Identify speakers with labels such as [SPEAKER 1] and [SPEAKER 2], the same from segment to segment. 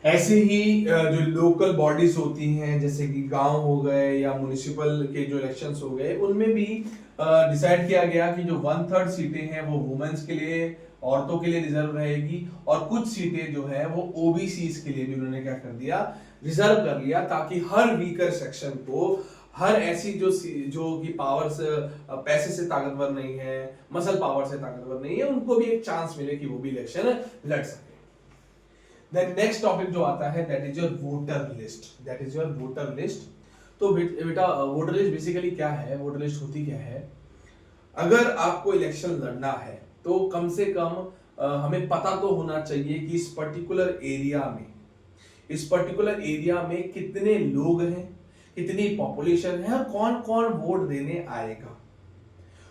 [SPEAKER 1] ऐसे ही जो local bodies होती हैं जैसे कि गांव हो गए या म्युनिसिपल के जो इलेक्शंस हो गए, उनमें भी डिसाइड किया गया कि जो 1/3 सीटें हैं वो वुमेन्स के लिए, औरतों के लिए रिजर्व रहेगी, और कुछ सीटें जो है वो ओबीसीज के लिए भी उन्होंने क्या कर दिया, रिजर्व कर लिया, ताकि हर वीकर सेक्शन को, हर ऐसी जो कि पावर से, पैसे से ताकतवर नहीं है, मसल पावर से ताकतवर नहीं है, उनको भी एक चांस मिले कि वो भी इलेक्शन लड़ सके। देन नेक्स्ट टॉपिक जो आता है that is your voter list. That is your voter list. तो बेटा वोटर लिस्ट बेसिकली क्या है, वोटर लिस्ट होती क्या है? अगर आपको इलेक्शन लड़ना है तो कम से कम हमें पता तो होना चाहिए कि इस पर्टिकुलर एरिया में कितने लोग हैं, कितनी पॉपुलेशन है, और कौन कौन वोट देने आएगा।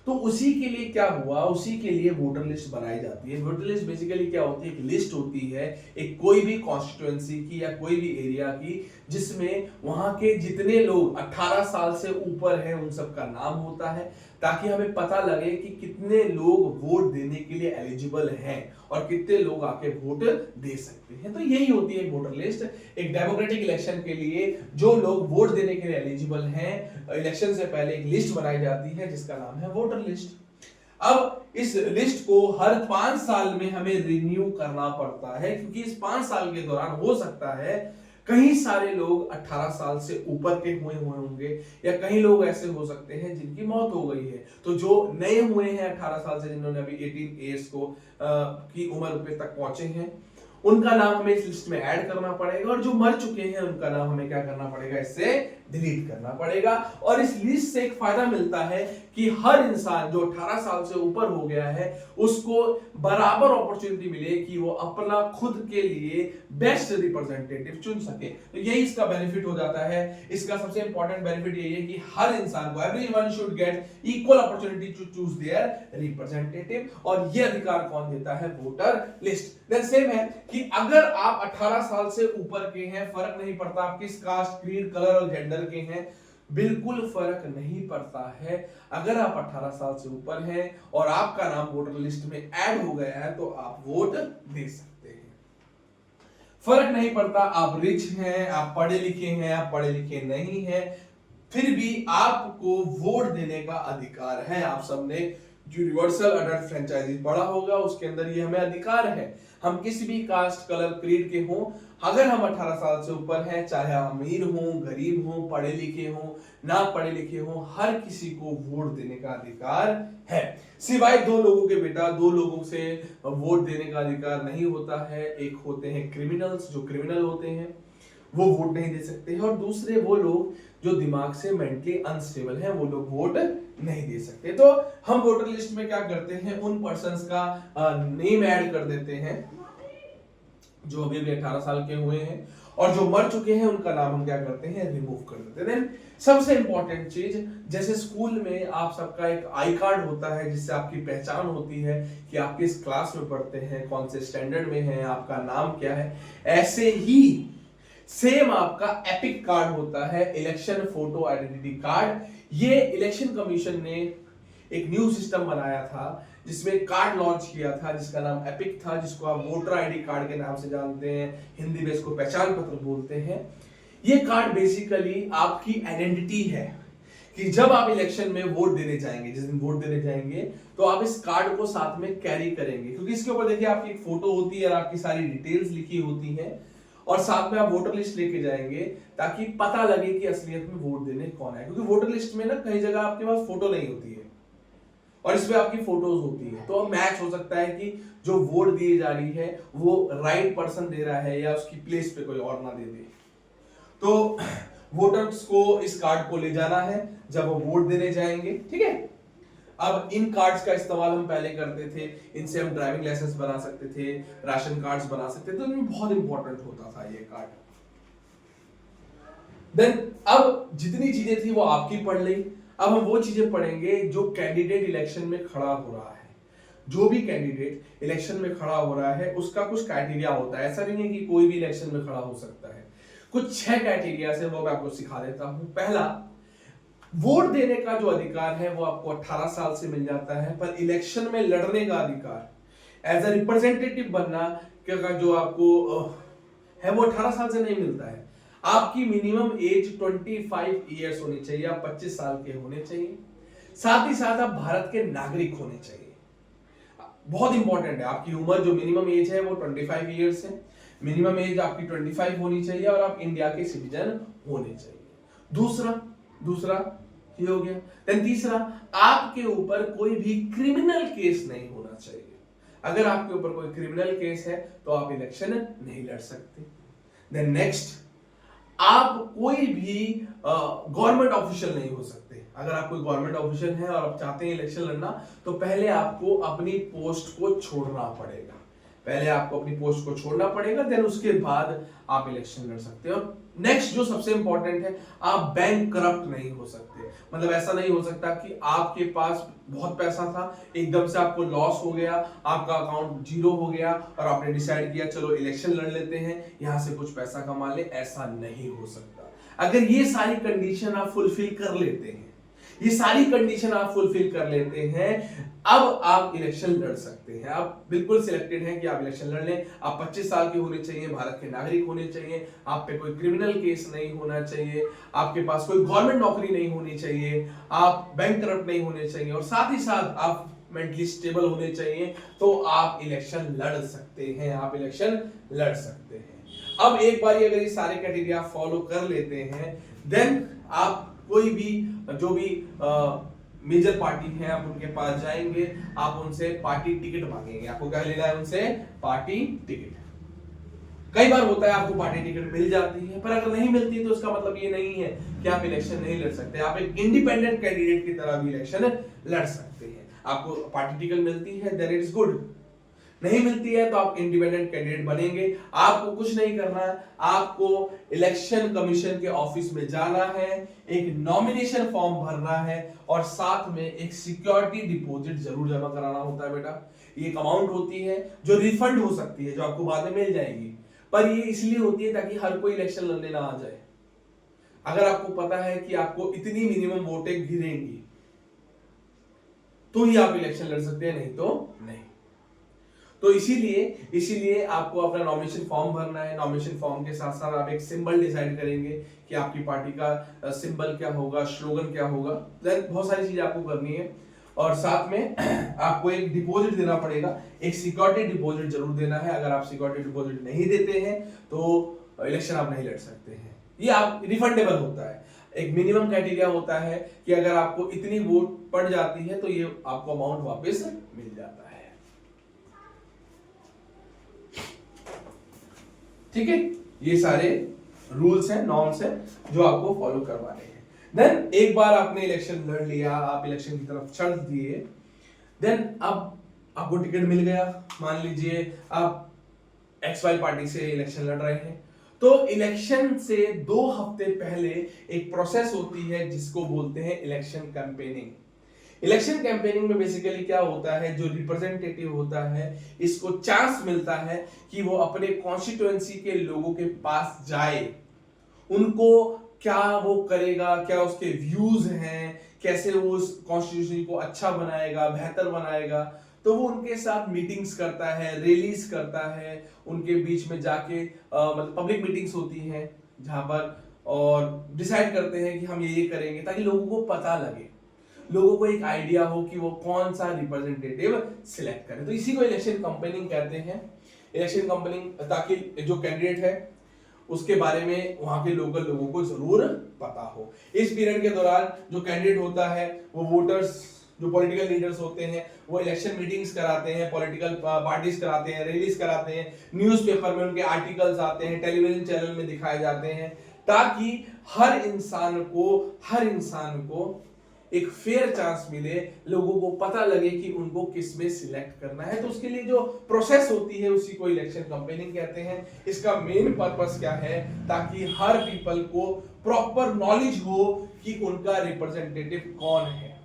[SPEAKER 1] तो उसी के लिए क्या हुआ, उसी के लिए वोटर लिस्ट बनाई जाती है। वोटर लिस्ट बेसिकली क्या होती है, एक लिस्ट होती है एक कोई भी कॉन्स्टिट्यूएंसी की या कोई भी एरिया की, जिसमें वहां के जितने लोग 18 साल से ऊपर हैं उन सब का नाम होता है, ताकि हमें पता लगे कि कितने लोग वोट देने के लिए एलिजिबल हैं और कितने लोग आके वोट दे सकते हैं। तो यही होती है वोटर लिस्ट। एक डेमोक्रेटिक इलेक्शन के लिए जो लोग वोट देने के लिए एलिजिबल हैं, इलेक्शन से पहले एक लिस्ट बनाई जाती है जिसका नाम है वोटर लिस्ट। अब इस लिस्ट को हर 5 साल में हमें रिन्यू करना पड़ता है, क्योंकि इस 5 साल के दौरान हो सकता है कई सारे लोग 18 साल से ऊपर के हुए होंगे, या कई लोग ऐसे हो सकते हैं जिनकी मौत हो गई है। तो जो नए हुए हैं 18 साल से, जिन्होंने अभी 18 ईयर्स को की उम्र पे तक पहुंचे हैं, उनका नाम हमें इस लिस्ट में ऐड करना पड़ेगा, और जो मर चुके हैं उनका नाम हमें क्या करना पड़ेगा, इससे डिलीट करना पड़ेगा। और इस लिस्ट से एक फायदा मिलता है कि हर इंसान जो 18 साल से ऊपर हो गया है उसको बराबर अपॉर्चुनिटी मिले कि वो अपना खुद के लिए बेस्ट रिप्रेजेंटेटिव चुन सके। तो यही इसका बेनिफिट हो जाता है। इसका सबसे इंपॉर्टेंट बेनिफिट यही है कि हर इंसान को, everyone should get equal opportunity to choose their representative, और ये अधिकार कौन देता है, वोटर लिस्ट। देन सेम है कि अगर आप 18 साल से ऊपर के हैं, फर्क नहीं पड़ता आप किस कास्ट, क्रीड, कलर और जेंडर के हैं, बिल्कुल फर्क नहीं पड़ता है। अगर आप 18 साल से ऊपर हैं और आपका नाम वोटर लिस्ट में ऐड हो गया है तो आप वोट दे सकते हैं। फर्क नहीं पड़ता आप रिच हैं, आप पढ़े लिखे हैं, आप पढ़े लिखे नहीं हैं, फिर भी आपको वोट देने का अधिकार है। आप सबने यूनिवर्सल अडल्ट फ्रेंचाइजी पढ़ा होगा, उसके अंदर ये हमें अधिकार है। हम किसी भी कास्ट, कलर, क्रीड के हों, अगर हम 18 साल से ऊपर हैं, चाहे हम अमीर हों, गरीब हों, पढ़े लिखे हों, ना पढ़े लिखे हों, हर किसी को वोट देने का अधिकार है। सिवाय दो लोगों के बेटा, दो लोगों से वोट देने का अधिकार नहीं होता है। एक होते हैं क्रिमिनल्स, जो क्रिमिनल होते हैं वो वोट नहीं दे सकते हैं, और दूसरे वो लोग जो दिमाग से मेंटली अनस्टेबल हैं, वो लोग वोट नहीं दे सकते। तो हम वोटर लिस्ट में क्या करते हैं, उन पर्संस का नेम ऐड कर देते हैं जो अभी भी 18 साल के हुए हैं, और जो मर चुके हैं उनका नाम हम क्या करते हैं, रिमूव कर देते हैं। सबसे इंपॉर्टेंट चीज, जैसे स्कूल में आप सबका एक आई कार्ड होता है जिससे आपकी पहचान होती है कि आप किस क्लास में पढ़ते हैं, कौन से स्टैंडर्ड में हैं, आपका नाम क्या है, ऐसे ही सेम आपका एपिक कार्ड होता है, इलेक्शन फोटो आइडेंटिटी कार्ड। ये इलेक्शन कमीशन ने एक न्यू सिस्टम बनाया था जिसमें कार्ड लॉन्च किया था जिसका नाम एपिक था, जिसको आप वोटर आईडी कार्ड के नाम से जानते हैं, हिंदी में इसको पहचान पत्र बोलते हैं। ये कार्ड बेसिकली आपकी आइडेंटिटी है कि जब आप इलेक्शन में वोट देने जाएंगे, जिस दिन वोट देने जाएंगे, तो आप इस कार्ड को साथ में कैरी करेंगे, क्योंकि इसके ऊपर देखिए आपकी एक फोटो होती है और आपकी सारी डिटेल्स लिखी होती हैं, और साथ में आप वोटर लिस्ट लेके जाएंगे ताकि पता लगे कि असलियत में वोट देने कौन है। क्योंकि वोटर लिस्ट में ना कई जगह आपके पास फोटो नहीं होती है और इसमें आपकी फोटोज होती है, तो मैच हो सकता है कि जो वोट दी जा रही है वो राइट पर्सन दे रहा है या उसकी प्लेस पे कोई और ना दे दे। तो वोटर्स को इस कार्ड को ले जाना है जब वो वोट देने जाएंगे, ठीक है। अब इन कार्ड्स का इस्तेमाल हम पहले करते थे, इनसे हम ड्राइविंग लाइसेंस बना सकते थे, राशन कार्ड्स बना सकते थे, तो इनमें बहुत इंपॉर्टेंट होता था ये कार्ड। देन अब जितनी चीजें थी वो आपकी पढ़ ली, अब हम वो चीजें पढ़ेंगे जो कैंडिडेट इलेक्शन में खड़ा हो रहा है। जो भी कैंडिडेट इलेक्शन में खड़ा हो रहा है उसका कुछ क्राइटेरिया होता है, ऐसा नहीं है कि कोई भी इलेक्शन में खड़ा हो सकता है। कुछ 6 क्राइटेरिया है, वो मैं आपको सिखा देता हूं। पहला, वोट देने का जो अधिकार है वो आपको 18 साल से मिल जाता है, पर इलेक्शन में लड़ने का अधिकार, एज अ रिप्रेजेंटेटिव बनना का जो आपको है वो 18 साल से नहीं मिलता है। आपकी मिनिमम एज 25 ईयर्स होनी चाहिए, आप 25 साल के होने चाहिए। साथ ही साथ आप भारत के नागरिक होने चाहिए। बहुत इंपॉर्टेंट है, आपकी उम्र जो मिनिमम एज है वो 25 ईयर्स है, मिनिमम एज आपकी 25 होनी चाहिए और आप इंडिया के सिटीजन होने चाहिए। दूसरा ये हो गया। देन तीसरा, आपके ऊपर कोई भी क्रिमिनल केस नहीं होना चाहिए। अगर आपके ऊपर कोई क्रिमिनल केस है तो आप इलेक्शन नहीं लड़ सकते। देन नेक्स्ट, आप कोई भी गवर्नमेंट ऑफिशियल नहीं हो सकते। अगर आप कोई गवर्नमेंट ऑफिशियल हैं और आप चाहते हैं इलेक्शन लड़ना, तो पहले आपको अपनी पोस्ट को छोड़ना पड़ेगा। देन उसके बाद आप इलेक्शन लड़ सकते हैं। और नेक्स्ट जो सबसे इंपॉर्टेंट है, आप बैंक करप्ट नहीं हो सकते। मतलब ऐसा नहीं हो सकता कि आपके पास बहुत पैसा था, एकदम से आपको लॉस हो गया, आपका अकाउंट जीरो हो गया और आपने डिसाइड किया चलो इलेक्शन लड़ लेते हैं, यहां से कुछ पैसा कमा ले। ऐसा नहीं हो सकता। अगर ये सारी कंडीशन आप फुलफिल कर लेते हैं, अब आप इलेक्शन लड़ सकते हैं। आप बिल्कुल सिलेक्टेड हैं कि आप इलेक्शन लड़ लें। आप 25 साल के होने चाहिए, भारत के नागरिक होने चाहिए, आप पे कोई क्रिमिनल केस नहीं होना चाहिए, आपके पास कोई गवर्नमेंट नौकरी नहीं होनी चाहिए, आप बैंक करप्ट नहीं होने चाहिए और साथ ही साथ आप मेंटली स्टेबल होने चाहिए। तो आप इलेक्शन लड़ सकते हैं। अब एक बार अगर ये सारे क्राइटेरिया फॉलो कर लेते हैं, देन आप कोई भी जो भी मेजर पार्टी है, आप उनके पास जाएंगे, आप उनसे पार्टी टिकट मांगेंगे। आपको क्या लेना है उनसे? Party ticket. कई बार होता है आपको पार्टी टिकट मिल जाती है, पर अगर नहीं मिलती तो उसका मतलब ये नहीं है कि आप इलेक्शन नहीं लड़ सकते। आप एक इंडिपेंडेंट कैंडिडेट की तरह भी इलेक्शन लड़ सकते हैं। आपको पार्टी टिकट मिलती है, देन इट्स गुड। नहीं मिलती है तो आप इंडिपेंडेंट कैंडिडेट बनेंगे। आपको कुछ नहीं करना है, आपको इलेक्शन कमीशन के ऑफिस में जाना है, एक नॉमिनेशन फॉर्म भरना है और साथ में एक सिक्योरिटी डिपॉजिट जरूर जमा कराना होता है। बेटा, ये एक अमाउंट होती है जो रिफंड हो सकती है, जो आपको बाद में मिल जाएगी, पर ये इसलिए होती है ताकि हर कोई इलेक्शन लड़ने ना आ जाए। अगर आपको पता है कि आपको इतनी मिनिमम वोटें गिरेंगी तो ही आप इलेक्शन लड़ सकते हैं, नहीं तो नहीं। तो इसीलिए आपको अपना नॉमिनेशन फॉर्म भरना है। नॉमिनेशन फॉर्म के साथ साथ आप एक सिंबल डिसाइड करेंगे कि आपकी पार्टी का सिंबल क्या होगा, स्लोगन क्या होगा। बहुत सारी चीजें आपको करनी है और साथ में आपको एक डिपॉजिट देना पड़ेगा, एक सिक्योरिटी डिपॉजिट जरूर देना है। अगर आप सिक्योरिटी डिपॉजिट नहीं देते हैं तो इलेक्शन आप नहीं लड़ सकते हैं। ये आप रिफंडेबल होता है। एक मिनिमम क्राइटेरिया होता है कि अगर आपको इतनी वोट पड़ जाती है तो ये आपको अमाउंट वापस मिल जाता है। ठीक है, ये सारे रूल्स हैं, नॉर्म्स हैं जो आपको फॉलो करवाने हैं। देन एक बार आपने इलेक्शन लड़ लिया, आप इलेक्शन की तरफ चल दिए, देन अब आपको टिकट मिल गया। मान लीजिए आप XY पार्टी से इलेक्शन लड़ रहे हैं, तो इलेक्शन से 2 हफ्ते पहले एक प्रोसेस होती है जिसको बोलते हैं इलेक्शन कैंपेनिंग। इलेक्शन कैंपेनिंग में बेसिकली क्या होता है, जो रिप्रेजेंटेटिव होता है इसको चांस मिलता है कि वो अपने कॉन्स्टिट्यूएंसी के लोगों के पास जाए, उनको क्या वो करेगा, क्या उसके व्यूज हैं, कैसे वो उस कॉन्स्टिट्यूशन को अच्छा बनाएगा, बेहतर बनाएगा। तो वो उनके साथ मीटिंग्स करता है, रैलीज करता है, उनके बीच में जाके मतलब पब्लिक मीटिंग्स होती हैं जहां पर, और डिसाइड करते हैं कि हम ये करेंगे, ताकि लोगों को पता लगे, लोगों को एक आइडिया हो कि वो कौन सा रिप्रेजेंटेटिव सिलेक्ट करें। तो इसी को इलेक्शन कैंपेनिंग कहते हैं। इलेक्शन कैंपेनिंग, ताकि जो कैंडिडेट है उसके बारे में वहां के लोकल लोगों को जरूर पता हो। इस पीरियड के दौरान जो कैंडिडेट होता है वो वोटर्स, जो पॉलिटिकल लीडर्स होते हैं वो इलेक्शन मीटिंग्स कराते हैं, पॉलिटिकल पार्टीज कराते हैं, रैलीज कराते हैं, न्यूज़पेपर में उनके आर्टिकल्स आते हैं, टेलीविजन चैनल में दिखाए जाते हैं, ताकि हर इंसान को एक फेयर चांस मिले, लोगों को पता लगे कि उनको किस में सिलेक्ट करना है। तो उसके लिए जो प्रोसेस होती है उसी को इलेक्शन कैंपेनिंग कहते हैं। इसका मेन पर्पस क्या है, ताकि हर पीपल को प्रॉपर नॉलेज हो कि उनका रिप्रेजेंटेटिव कौन है।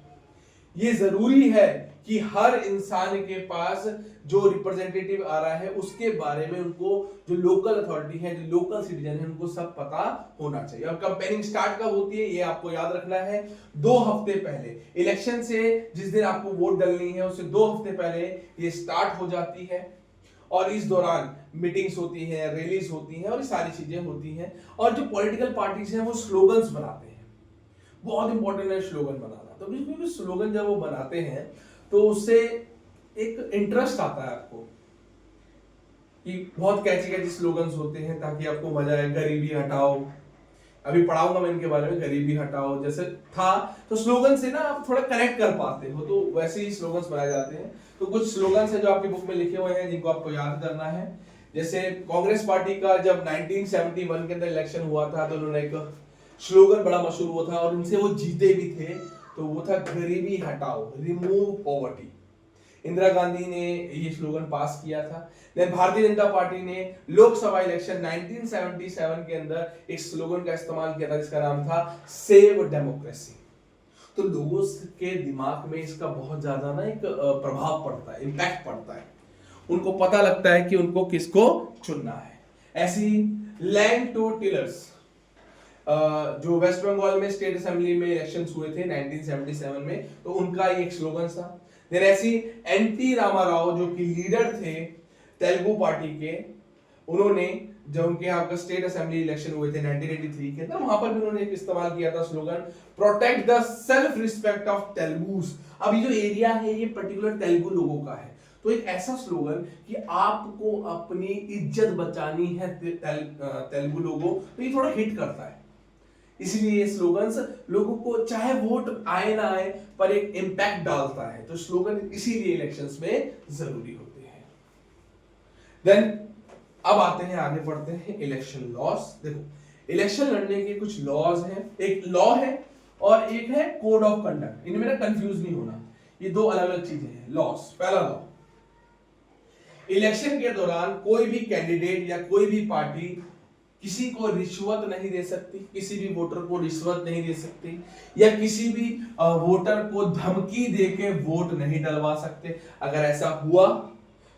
[SPEAKER 1] ये जरूरी है कि हर इंसान के पास जो रिप्रेजेंटेटिव आ रहा है उसके बारे में उनको, जो लोकल अथॉरिटी है, जो लोकल सिटीजन है, उनको सब पता होना चाहिए। और कैंपेनिंग स्टार्ट कब होती है ये आपको याद रखना है, 2 हफ्ते पहले। इलेक्शन से जिस दिन आपको वोट डालनी है उससे 2 हफ्ते पहले ये स्टार्ट हो जाती है। और इस दौरान मीटिंग्स होती हैं, रैलीज होती हैं और ये सारी चीजें होती हैं। और जो पॉलिटिकल पार्टीज हैं वो स्लोगन्स बनाते हैं, बहुत इंपॉर्टेंट है स्लोगन बनाना। तो क्योंकि स्लोगन जब वो बनाते हैं तो उससे एक इंटरेस्ट आता है आपको कि बहुत कैची कैची स्लोगन्स होते हैं ताकि आपको मजा आए। गरीबी हटाओ, अभी पढ़ाऊंगा मैं इनके बारे में, गरीबी हटाओ जैसे था, तो स्लोगन से ना आप थोड़ा कनेक्ट कर पाते हो, तो वैसे ही स्लोगन्स बनाए जाते हैं। तो कुछ स्लोगन्स है जो आपकी बुक में लिखे हुए हैं जिनको आपको याद करना है। जैसे कांग्रेस पार्टी का जब 1971 के अंदर इलेक्शन हुआ था तो उन्होंने एक स्लोगन बड़ा मशहूर हुआ था और उनसे वो जीते भी थे, तो वो था गरीबी हटाओ, रिमूव पॉवर्टी। इंदिरा गांधी ने ये स्लोगन पास किया था। देन भारतीय जनता पार्टी ने लोकसभा इलेक्शन 1977 के अंदर एक स्लोगन का इस्तेमाल किया था जिसका नाम था सेव डेमोक्रेसी। तो लोगों के दिमाग में इसका बहुत ज्यादा ना एक प्रभाव पड़ता है, इंपैक्ट पड़ता है, उनको पता लगता है कि उनको किसको चुनना है। ऐसी लैंड टू टिलर्स जो वेस्ट बंगाल में स्टेट असेंबली में इलेक्शंस हुए थे 1977 में, तो उनका ये एक स्लोगन था। देन ऐसी एनटी रामाराव जो कि लीडर थे तेलुगु पार्टी के, उन्होंने जब उनके यहाँ का स्टेट असेंबली इलेक्शन हुए थे 1983 के अंदर, वहां पर भी उन्होंने एक इस्तेमाल किया था slogan, protect the self respect of Telugus. अब ये जो एरिया है ये पर्टिकुलर तेलुगु लोगों का है, तो एक ऐसा स्लोगन कि आपको अपनी इज्जत बचानी है तेलुगु लोगों, तो ये थोड़ा हिट करता है। इसलिए ये स्लोगन्स लोगों को चाहे वोट आए ना आए पर एक इंपैक्ट डालता है, तो स्लोगन इसीलिए इलेक्शंस में जरूरी होते हैं। देन अब आते हैं, आगे बढ़ते हैं इलेक्शन लॉज। देखो इलेक्शन लड़ने के कुछ लॉज हैं, एक लॉ है और एक है कोड ऑफ कंडक्ट। इनमें ना कंफ्यूज नहीं होना, ये दो अलग अलग चीजें हैं। लॉज, पहला लॉ, इलेक्शन के दौरान कोई भी कैंडिडेट या कोई भी पार्टी किसी को रिश्वत नहीं दे सकती, किसी भी वोटर को रिश्वत नहीं दे सकती, या किसी भी वोटर को धमकी देके वोट नहीं डलवा सकते। अगर ऐसा हुआ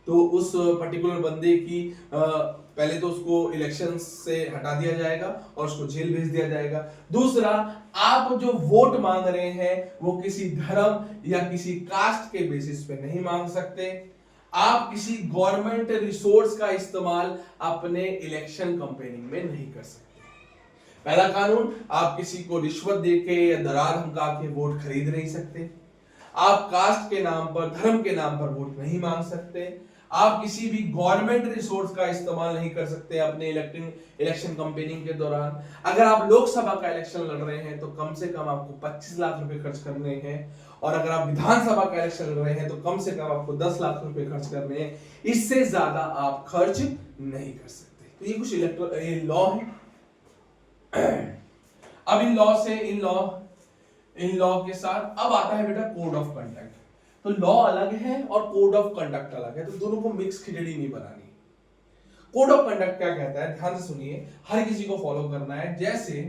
[SPEAKER 1] तो उस पर्टिकुलर बंदे की पहले तो उसको इलेक्शन से हटा दिया जाएगा और उसको जेल भेज दिया जाएगा। दूसरा, आप जो वोट मांग रहे हैं वो किसी धर्म या किसी कास्ट के बेसिस पे नहीं मांग सकते। आप किसी गवर्नमेंट रिसोर्स का इस्तेमाल अपने इलेक्शन कैंपेनिंग में नहीं कर सकते। पहला कानून, आप किसी को रिश्वत देके या दरार धमका के वोट खरीद नहीं सकते। आप कास्ट के नाम पर, धर्म के नाम पर वोट नहीं मांग सकते। आप किसी भी गवर्नमेंट रिसोर्स का इस्तेमाल नहीं कर सकते अपने इलेक्शन कैंपेनिंग के दौरान। अगर आप लोकसभा का इलेक्शन लड़ रहे हैं तो कम से कम आपको 25 लाख रुपए खर्च करने हैं, और अगर आप विधानसभा का इलेक्शन लड़ रहे हैं तो कम से कम आपको 10 लाख रुपए खर्च करने हैं। इससे ज्यादा आप खर्च नहीं कर सकते। तो ये कुछ ये लॉ है। अब इन लॉ के साथ अब आता है बेटा कोड ऑफ कंडक्ट। तो लॉ अलग है और कोड ऑफ कंडक्ट अलग है, तो दोनों को मिक्स खिचड़ी नहीं बनानी। कोड ऑफ कंडक्ट क्या कहता है, ध्यान से सुनिए, हर किसी को फॉलो करना है। जैसे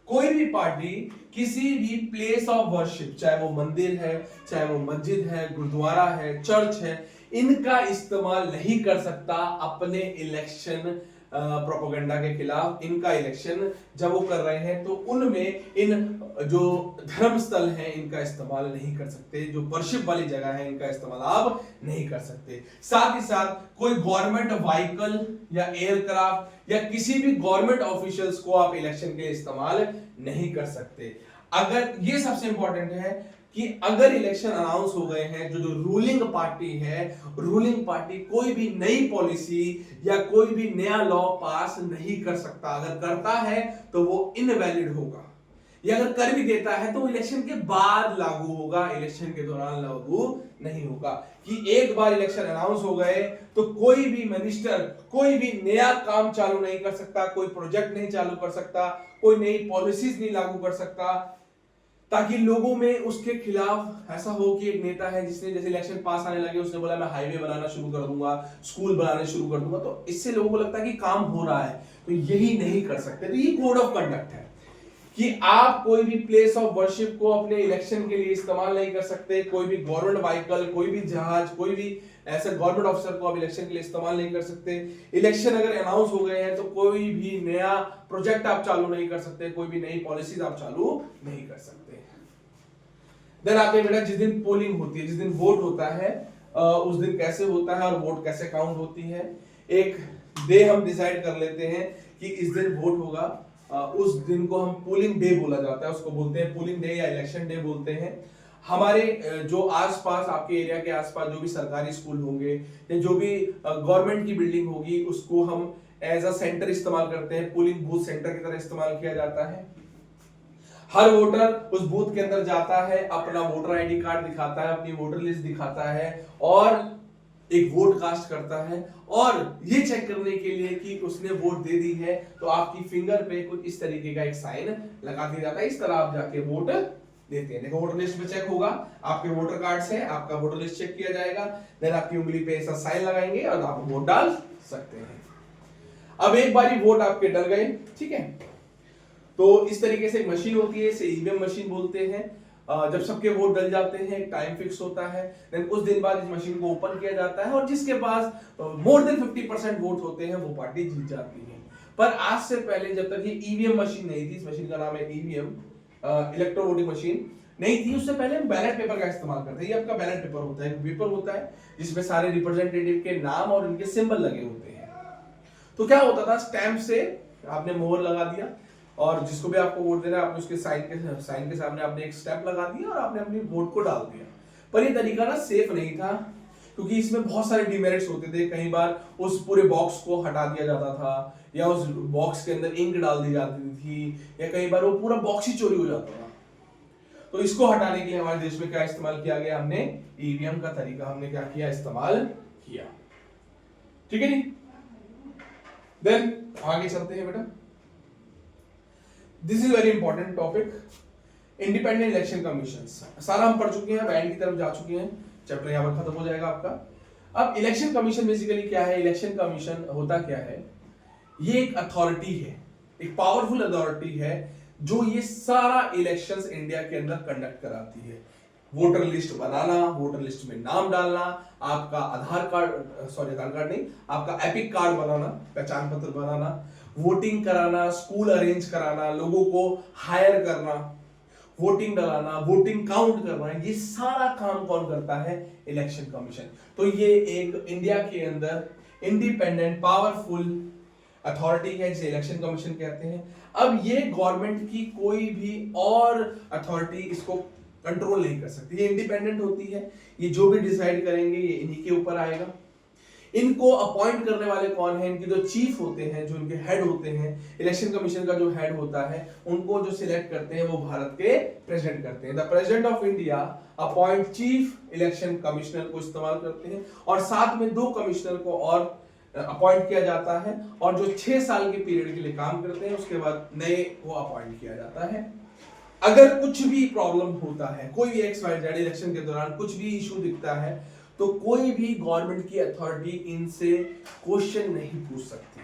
[SPEAKER 1] कोई भी पार्टी किसी भी प्लेस ऑफ वर्शिप, चाहे वो मंदिर है, चाहे वो मस्जिद है, गुरुद्वारा है, चर्च है, इनका इस्तेमाल नहीं कर सकता अपने इलेक्शन प्रोपेगेंडा के खिलाफ। इनका इलेक्शन जब वो कर रहे हैं तो उनमें इन जो धर्म स्थल हैं इनका इस्तेमाल नहीं कर सकते, जो वर्शिप वाली जगह है इनका इस्तेमाल आप नहीं कर सकते। साथ ही साथ कोई गवर्नमेंट व्हीकल या एयरक्राफ्ट या किसी भी गवर्नमेंट ऑफिशियल्स को आप इलेक्शन के लिए इस्तेमाल नहीं कर सकते। अगर ये सबसे इंपॉर्टेंट है कि अगर इलेक्शन अनाउंस हो गए हैं, जो रूलिंग पार्टी है, रूलिंग पार्टी कोई भी नई पॉलिसी या कोई भी नया लॉ पास नहीं कर सकता। अगर करता है तो वो इनवैलिड होगा, या अगर कर भी देता है तो वो इलेक्शन के बाद लागू होगा, इलेक्शन के दौरान लागू नहीं होगा। कि एक बार इलेक्शन अनाउंस हो गए तो कोई भी मिनिस्टर कोई भी नया काम चालू नहीं कर सकता, कोई प्रोजेक्ट नहीं चालू कर सकता, कोई नई पॉलिसीज नहीं लागू कर सकता, ताकि लोगों में उसके खिलाफ ऐसा हो कि एक नेता है जिसने जैसे इलेक्शन पास आने लगे उसने बोला मैं हाईवे बनाना शुरू कर दूंगा, स्कूल बनाने शुरू कर दूंगा, तो इससे लोगों को लगता है कि काम हो रहा है, तो यही नहीं कर सकते। तो ये कोड ऑफ कंडक्ट है कि आप कोई भी प्लेस ऑफ वर्शिप को अपने इलेक्शन के लिए इस्तेमाल नहीं कर सकते। कोई भी गवर्नमेंट व्हीकल, कोई भी जहाज, कोई भी ऐसे गवर्नमेंट ऑफिसर को आप इलेक्शन के लिए इस्तेमाल नहीं कर सकते। इलेक्शन अगर अनाउंस हो गए हैं तो कोई भी नया प्रोजेक्ट आप चालू नहीं कर सकते, कोई भी नई पॉलिसीज आप चालू नहीं कर सकते। देन आते हैं बेटा जिस दिन पोलिंग होती है, जिस दिन वोट होता है, उस दिन कैसे होता है और वोट कैसे काउंट होती है। एक डे हम डिसाइड कर लेते हैं कि इस दिन वोट होगा, उस दिन को हम पोलिंग डे बोला जाता है, उसको बोलते हैं पोलिंग डे या इलेक्शन डे बोलते हैं। हमारे जो आसपास, आपके एरिया के आसपास जो भी सरकारी स्कूल होंगे या जो भी गवर्नमेंट की बिल्डिंग होगी, उसको हम एज अ सेंटर इस्तेमाल करते हैं, पोलिंग बूथ सेंटर की तरह इस्तेमाल किया जाता है। हर वोटर उस बूथ के अंदर जाता है, अपना वोटर आईडी कार्ड दिखाता है, अपनी वोटर लिस्ट दिखाता है और एक वोट कास्ट करता है। और ये चेक करने के लिए कि उसने वोट दे दी है तो आपकी फिंगर पे कुछ इस तरीके का एक साइन लगा दिया जाता है। इस तरह आप जाके वोट देते हैं। देखो वोटर लिस्ट में चेक होगा, आपके वोटर कार्ड से आपका वोटर लिस्ट चेक किया जाएगा, देन आपकी उंगली पे ऐसा साइन लगाएंगे और आप वोट डाल सकते हैं। अब एक बारी वोट आपके डल गए, ठीक है, तो इस तरीके से एक मशीन होती है, इसे ईवीएम मशीन बोलते हैं। जब सबके वोट डल जाते हैं, एक टाइम फिक्स होता है, देन कुछ दिन बाद इस मशीन को ओपन किया जाता है और जिसके पास मोर देन 50% वोट होते हैं वो पार्टी जीत जाती है। पर आज से पहले जब तक ये ईवीएम मशीन नहीं थी, इस मशीन का नाम है ईवीएम, इलेक्ट्रो वोटिंग मशीन नहीं थी, उससे पहले हम बैलेट पेपर का इस्तेमाल करते हैं। ये आपका बैलेट पेपर होता है, एक पेपर होता है जिसमें सारे रिप्रेजेंटेटिव के नाम और उनके सिंबल लगे होते हैं। तो क्या होता था, स्टैंप से आपने मोहर लगा दिया और जिसको भी आपको वोट देना है आपने उसके साइन के सामने आपने एक स्टैंप लगा दिया और आपने अपनी वोट को डाल दिया। पर ये तरीका ना सेफ नहीं था, क्योंकि इसमें बहुत सारे डिमेरिट्स होते थे। कई बार उस पूरे बॉक्स को हटा दिया जाता था या उस बॉक्स के अंदर इंक डाल दी जाती थी या कई बार वो पूरा बॉक्स ही चोरी हो जाता था। तो इसको हटाने के लिए हमारे देश में क्या इस्तेमाल किया गया, हमने ईवीएम का तरीका हमने क्या किया, इस्तेमाल किया। ठीक है जी। देन आगे चलते हैं बेटा। This is very important topic, independent election commission. सारा हम पढ़ चुके हैं, एंड की तरफ जा चुके हैं, चैप्टर यहाँ पर खत्म हो जाएगा आपका। अब इलेक्शन कमीशन बेसिकली क्या है, इलेक्शन कमीशन होता क्या है, ये एक अथॉरिटी है, एक पावरफुल अथॉरिटी है जो ये सारा इलेक्शंस इंडिया के अंदर कंडक्ट कराती है। वोटर लिस्ट बनाना, वोटर लिस्ट में नाम डालना, आपका आधार कार्ड नहीं, आपका एपिक कार्ड बनाना, पहचान पत्र बनाना, वोटिंग कराना, स्कूल अरेंज कराना, लोगों को हायर करना, वोटिंग डलाना, वोटिंग काउंट करना, ये सारा काम कौन करता है, इलेक्शन कमीशन। तो ये एक इंडिया के अंदर इंडिपेंडेंट पावरफुल अथॉरिटी है जिसे इलेक्शन कमीशन कहते हैं। अब ये गवर्नमेंट की कोई भी और अथॉरिटी इसको कंट्रोल नहीं कर सकती, ये इंडिपेंडेंट होती है, ये जो भी डिसाइड करेंगे ये इन्हीं के ऊपर आएगा। इनको अपॉइंट करने वाले कौन है, इनके जो चीफ होते हैं, जो इनके हेड होते हैं, इलेक्शन कमीशन का जो हेड होता है, उनको जो सिलेक्ट करते हैं वो भारत के प्रेसिडेंट करते हैं। The president of India appoint chief election commissioner को इस्तेमाल करते हैं और साथ में 2 कमिश्नर को और अपॉइंट किया जाता है और जो 6 साल के पीरियड के लिए काम करते हैं, उसके बाद नए को अपॉइंट किया जाता है। अगर कुछ भी प्रॉब्लम होता है, कोई भी XYZ इलेक्शन के दौरान कुछ भी इशू दिखता है, तो कोई भी गवर्नमेंट की अथॉरिटी इनसे क्वेश्चन नहीं पूछ सकती।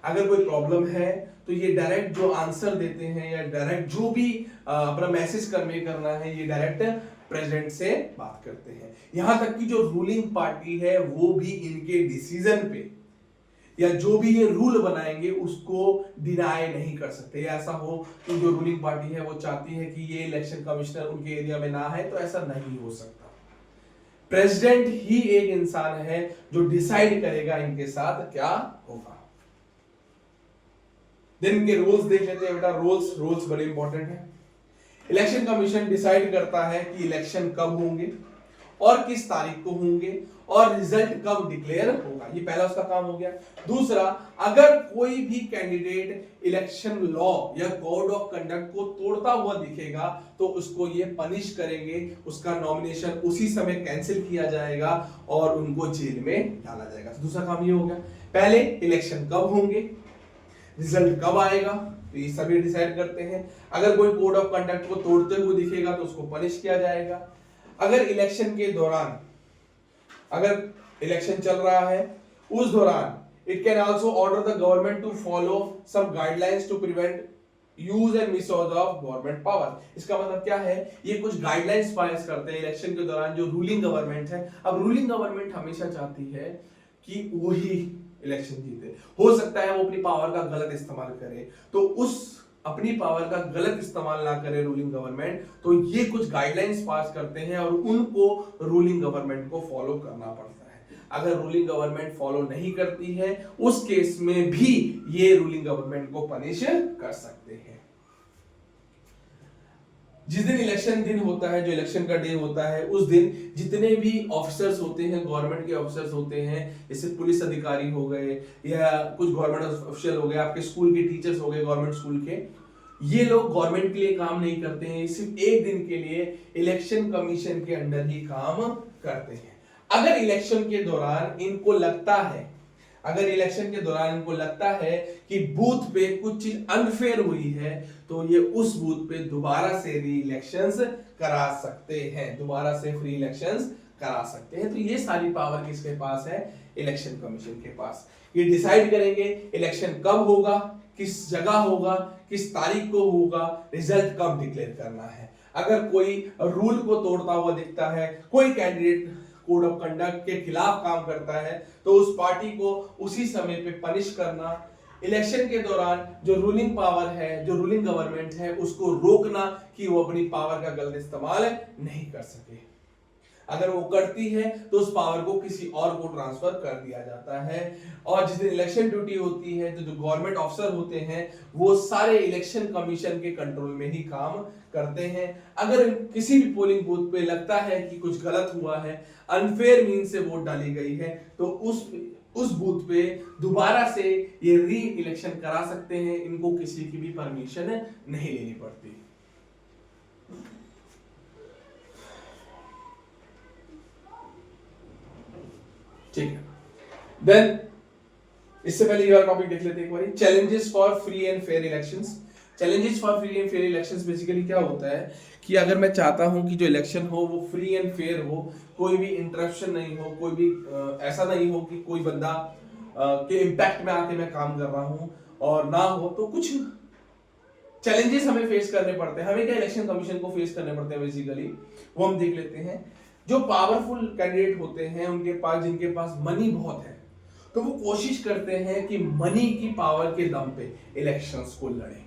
[SPEAKER 1] अगर कोई प्रॉब्लम है तो ये डायरेक्ट जो आंसर देते हैं या डायरेक्ट जो भी अपना मैसेज कन्वे करना है, ये डायरेक्ट प्रेसिडेंट से बात करते हैं। यहां तक कि जो रूलिंग पार्टी है वो भी इनके डिसीजन पे या जो भी ये रूल बनाएंगे उसको डिनाई नहीं कर सकते। ऐसा हो कि जो रूलिंग पार्टी है वो चाहती है कि ये इलेक्शन कमिश्नर उनके एरिया में ना है, तो ऐसा नहीं हो सकता। प्रेसिडेंट ही एक इंसान है जो डिसाइड करेगा इनके साथ क्या होगा। दिन के रूल्स देख लेते हैं बेटा। रूल्स बड़े इंपॉर्टेंट है। इलेक्शन कमीशन डिसाइड करता है कि इलेक्शन कब होंगे और किस तारीख को होंगे और रिजल्ट कब डिक्लेयर होगा, ये पहला उसका काम हो गया। दूसरा, अगर कोई भी कैंडिडेट इलेक्शन लॉ या कोड ऑफ कंडक्ट को तोड़ता हुआ दिखेगा तो उसको ये पनिश करेंगे, उसका नॉमिनेशन उसी समय कैंसिल किया जाएगा और उनको जेल में डाला जाएगा। तो दूसरा काम ये हो गया। पहले इलेक्शन कब होंगे, रिजल्ट कब आएगा, तो ये सभी डिसाइड करते हैं। अगर कोई कोड ऑफ कंडक्ट को तोड़ते हुए दिखेगा तो उसको पनिश किया जाएगा। अगर इलेक्शन के दौरान, अगर इलेक्शन चल रहा है उस दौरान it can also order the government to follow some guidelines to prevent use and misuse of government power. इसका मतलब क्या है, ये कुछ गाइडलाइंस पास करते हैं इलेक्शन के दौरान जो रूलिंग गवर्नमेंट है। अब रूलिंग गवर्नमेंट हमेशा चाहती है कि वही इलेक्शन जीते। हो सकता है वो अपनी पावर का गलत इस्तेमाल करे, तो उस अपनी पावर का गलत इस्तेमाल ना करे रूलिंग गवर्नमेंट, तो ये कुछ गाइडलाइंस पास करते हैं और उनको रूलिंग गवर्नमेंट को फॉलो करना पड़ता है। अगर रूलिंग गवर्नमेंट फॉलो नहीं करती है, उस केस में भी ये रूलिंग गवर्नमेंट को पनिश कर सकते हैं। जिस दिन इलेक्शन दिन होता है, जो इलेक्शन का डे होता है, उस दिन जितने भी ऑफिसर्स होते हैं, गवर्नमेंट के ऑफिसर्स होते हैं, जैसे पुलिस अधिकारी हो गए या कुछ गवर्नमेंट ऑफिशियल हो गए, आपके स्कूल के टीचर्स हो गए गवर्नमेंट स्कूल के, ये लोग गवर्नमेंट के लिए काम नहीं करते हैं, सिर्फ एक दिन के लिए इलेक्शन कमीशन के अंडर ही काम करते हैं। अगर इलेक्शन के दौरान इनको लगता है, अगर इलेक्शन के दौरान इनको लगता है कि बूथ पे कुछ चीज अनफेयर हुई है, तो ये उस बूथ पे दोबारा से री इलेक्शंस करा सकते हैं, दोबारा से फ्री इलेक्शंस करा सकते हैं। तो ये सारी पावर किसके पास है? इलेक्शन कमीशन के पास। ये डिसाइड करेंगे इलेक्शन कब होगा, किस जगह होगा, किस तारीख को होगा, रिजल्ट कब डिक्लेयर करना है। अगर कोई रूल को तोड़ता हुआ दिखता है, कोई कैंडिडेट कोड ऑफ कंडक्ट के खिलाफ काम करता है, तो उस पार्टी को उसी समय पे पनिश करना, इलेक्शन के दौरान जो रूलिंग पावर है, जो रूलिंग गवर्नमेंट है, उसको रोकना कि वो अपनी पावर का गलत इस्तेमाल नहीं कर सके। अगर वो करती है तो उस पावर को किसी और को ट्रांसफर कर दिया जाता है। और जिस दिन इलेक्शन ड्यूटी होती है, तो जो गवर्नमेंट ऑफिसर होते हैं वो सारे इलेक्शन कमीशन के कंट्रोल में ही काम करते हैं। अगर किसी भी पोलिंग बूथ पे लगता है कि कुछ गलत हुआ है, अनफेयर मीन से वोट डाली गई है, तो उस बूथ पे दोबारा से ये री इलेक्शन करा सकते हैं। इनको किसी की भी परमिशन नहीं लेनी पड़ती। ठीक है, देन इससे पहले ये वाला टॉपिक देख लेते हैं एक बार, challenges for free and fair elections. Challenges for free and fair elections basically क्या होता है कि अगर मैं चाहता हूं कि जो इलेक्शन हो वो फ्री एंड फेयर हो, कोई भी इंटरप्शन नहीं हो, कोई भी ऐसा नहीं हो कि कोई बंदा के इम्पैक्ट में आके मैं काम कर रहा हूं और ना हो, तो कुछ चैलेंजेस हमें फेस करने पड़ते हैं। हमें क्या इलेक्शन कमीशन को फेस करने पड़ते हैं बेसिकली, वो हम देख लेते हैं। जो पावरफुल कैंडिडेट होते हैं, उनके पास, जिनके पास मनी बहुत है, तो वो कोशिश करते हैं कि मनी की पावर के दम पे इलेक्शंस को लड़े,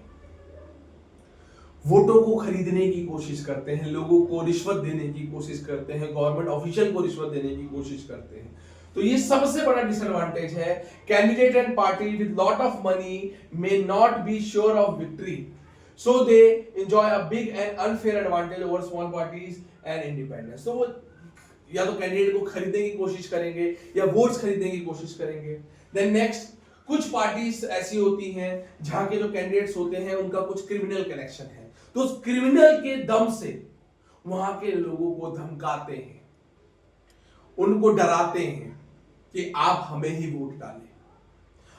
[SPEAKER 1] वोटों को खरीदने की कोशिश करते हैं, लोगों को रिश्वत देने की कोशिश करते हैं, गवर्नमेंट ऑफिशियल को रिश्वत देने की कोशिश करते हैं। तो ये सबसे बड़ा डिसएडवांटेज है। Candidate and party with lot of money may not be sure of victory, so they enjoy a big and unfair advantage over small parties and independence. तो वो या तो कैंडिडेट को खरीदने की कोशिश करेंगे या वोट्स खरीदने की कोशिश करेंगे। देन नेक्स्ट, कुछ पार्टीज ऐसी होती हैं जहां के जो कैंडिडेट्स होते हैं उनका कुछ क्रिमिनल कनेक्शन है, तो उस क्रिमिनल के दम से वहां के लोगों को धमकाते हैं, उनको डराते हैं कि आप हमें ही वोट डालें।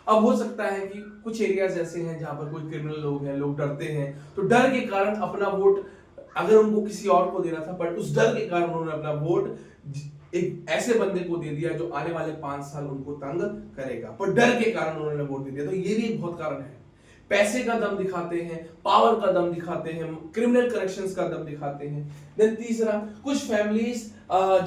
[SPEAKER 1] अब हो सकता है कि कुछ एरियाज ऐसे हैं जहां पर कोई क्रिमिनल लोग हैं, लोग डरते हैं, तो डर के कारण अपना वोट अगर उनको किसी और को देना था, बट उस डर के कारण उन्होंने अपना वोट एक ऐसे बंदे को दे दिया जो आने वाले 5 साल उनको तंग करेगा, पर डर के कारण उन्होंने वोट दे दिया। तो ये भी एक बहुत कारण है। पैसे का दम दिखाते हैं, पावर का दम दिखाते हैं, क्रिमिनल कनेक्शंस का दम दिखाते हैं। देन तीसरा, कुछ फैमिलीज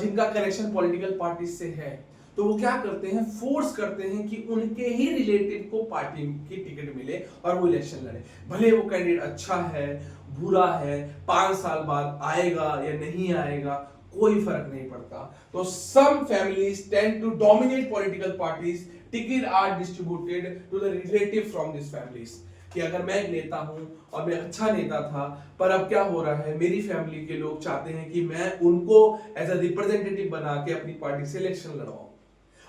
[SPEAKER 1] जिनका कनेक्शन पॉलिटिकल पार्टी से है, तो वो क्या करते हैं, फोर्स करते हैं कि उनके ही रिलेटिव को पार्टी की टिकट मिले और वो इलेक्शन लड़े, भले वो कैंडिडेट अच्छा है, बुरा है, 5 साल बाद आएगा या नहीं आएगा, कोई फर्क नहीं पड़ता। तो some families tend to dominate political parties, ticket are distributed to the relative from this families. कि अगर मैं एक नेता हूं और मैं अच्छा नेता था, पर अब क्या हो रहा है, मेरी फैमिली के लोग चाहते हैं कि मैं उनको एज अ रिप्रेजेंटेटिव बना के अपनी पार्टी से इलेक्शन लड़वाऊं,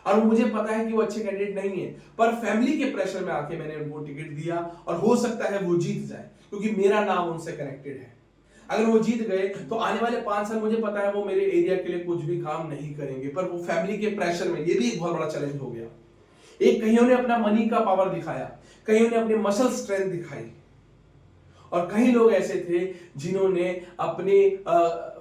[SPEAKER 1] और मुझे पता है कि वो अच्छे कैंडिडेट नहीं है, पर फैमिली के प्रेशर में आके मैंने उनको टिकट दिया और हो सकता है वो जीत जाए क्योंकि मेरा नाम उनसे कनेक्टेड है। अगर वो जीत गए तो आने वाले 5 साल मुझे पता है वो मेरे एरिया के लिए कुछ भी काम नहीं करेंगे, पर वो फैमिली के प्रेशर में, ये भी एक बहुत बड़ा चैलेंज हो गया। एक, कहीं उन्हें अपना मनी का पावर दिखाया, कहीं उन्हें अपनी मसल स्ट्रेंथ दिखाई, और कई लोग ऐसे थे जिन्होंने अपने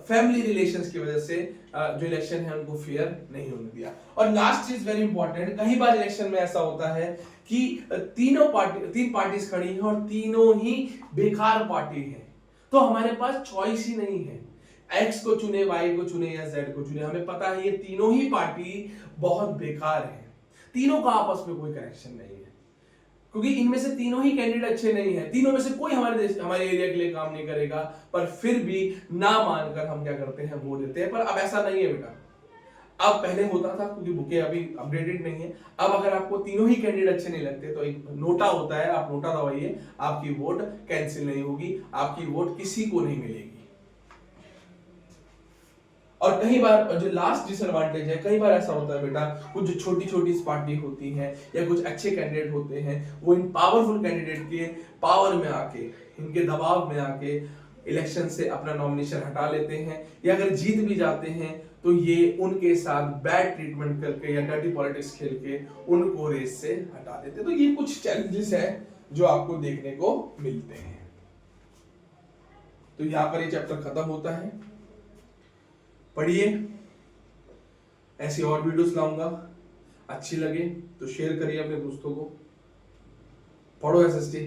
[SPEAKER 1] फैमिली रिलेशंस की वजह से जो इलेक्शन है उनको फेयर नहीं होने दिया। और लास्ट चीज वेरी इंपॉर्टेंट, कई बार इलेक्शन में ऐसा होता है कि तीन पार्टीज खड़ी हैं और तीनों ही बेकार पार्टी है, तो हमारे पास चॉइस ही नहीं है, एक्स को चुने, वाई को चुने या जेड को चुने। हमें पता है ये तीनों ही पार्टी बहुत बेकार है, तीनों का आपस में कोई कनेक्शन नहीं है। क्योंकि इनमें से तीनों ही कैंडिडेट अच्छे नहीं है, तीनों में से कोई हमारे देश हमारे एरिया के लिए काम नहीं करेगा, पर फिर भी ना मानकर हम क्या करते हैं, वोट देते हैं। पर अब ऐसा नहीं है बेटा, अब पहले होता था, क्योंकि बुकें अभी अपडेटेड नहीं है। अब अगर आपको तीनों ही कैंडिडेट अच्छे नहीं लगते तो एक नोटा होता है, आप नोटा दबाइए, आपकी वोट कैंसिल नहीं होगी, आपकी वोट किसी को नहीं मिलेगी। और कई बार जो लास्ट डिसएडवांटेज है, कई बार ऐसा होता है बेटा, कुछ जो छोटी छोटी पार्टी होती हैं या कुछ अच्छे कैंडिडेट होते हैं, वो इन पावरफुल कैंडिडेट के पावर में आके, इनके दबाव में आके इलेक्शन से अपना नॉमिनेशन हटा लेते हैं, या अगर जीत भी जाते हैं तो ये उनके साथ बैड ट्रीटमेंट करके या डर्टी पॉलिटिक्स खेल के उनको रेस से हटा देते हैं। तो ये कुछ चैलेंजेस है जो आपको देखने को मिलते हैं। तो यहाँ पर ये चैप्टर खत्म होता है। पढ़िए, ऐसी और वीडियोस लाऊंगा, अच्छी लगे तो शेयर करिए अपने दोस्तों को। पढ़ो एसएसटी।